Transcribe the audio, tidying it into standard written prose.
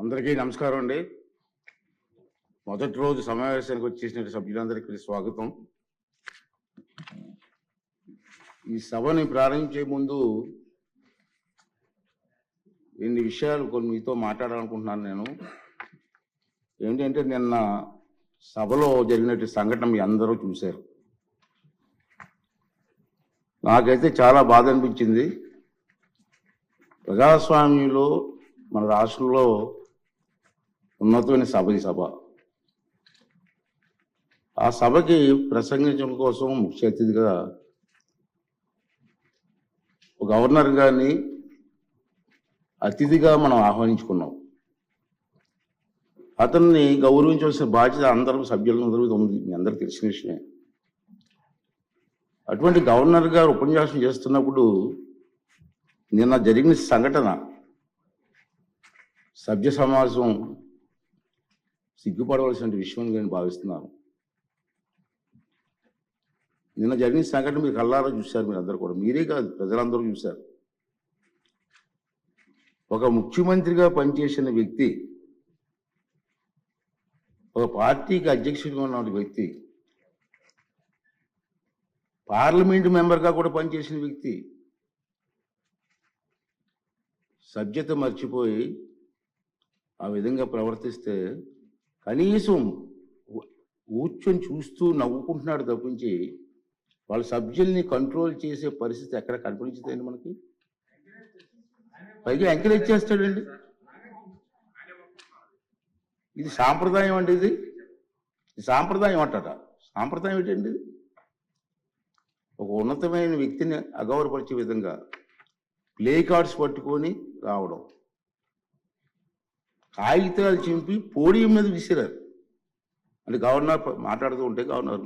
అందరికీ నమస్కారం అండి. మొదటి రోజు సమావేశానికి వచ్చేసిన సభ్యులందరికీ స్వాగతం. ఈ సభని ప్రారంభించే ముందు ఇన్ని విషయాలు కొన్ని మీతో మాట్లాడాలనుకుంటున్నాను. నేను ఏంటంటే నిన్న సభలో జరిగినట్టు సంఘటన మీ అందరూ చూశారు. నాకైతే చాలా బాధ అనిపించింది. ప్రజాస్వామ్యంలో మన రాష్ట్రంలో ఉన్నతమైన సభ ఈ సభ. ఆ సభకి ప్రసంగించడం కోసం ముఖ్య అతిథిగా గవర్నర్ గారిని అతిథిగా మనం ఆహ్వానించుకున్నాం. అతన్ని గౌరవించవలసిన బాధ్యత అందరూ సభ్యులందరూ ఉంది, మీ అందరికీ తెలిసిన విషయమే. అటువంటి గవర్నర్ గారు ఉపన్యాసం చేస్తున్నప్పుడు నిన్న జరిగిన సంఘటన సభ్య సమాజం సిగ్గుపడవలసిన విషయం నేను భావిస్తున్నాను. నిన్న జరిగిన సంఘటన మీరు కళ్ళారా చూశారు, మీరు అందరూ కూడా, మీరే కాదు ప్రజలందరూ చూశారు. ఒక ముఖ్యమంత్రిగా పనిచేసిన వ్యక్తి, ఒక పార్టీకి అధ్యక్షుడిగా ఉన్న వ్యక్తి, పార్లమెంటు మెంబర్గా కూడా పనిచేసిన వ్యక్తి సభ్యత మర్చిపోయి ఆ విధంగా ప్రవర్తిస్తే కనీసం కూర్చొని చూస్తూ నవ్వుకుంటున్నాడు తప్పించి వాళ్ళ సభ్యుల్ని కంట్రోల్ చేసే పరిస్థితి ఎక్కడ కనిపించదండి మనకి. పైగా ఎంకరేజ్ చేస్తాడండి. ఇది సాంప్రదాయం అండి. ఇది సాంప్రదాయం అంటారా? సాంప్రదాయం ఏంటండి? ఒక ఉన్నతమైన వ్యక్తిని అగౌరవపరిచే విధంగా ప్లే కార్డ్స్ పట్టుకొని రావడం, కాగితాలు చింపి పోడియం మీద విసిరారు. అంటే గవర్నర్ మాట్లాడుతూ ఉంటే గవర్నర్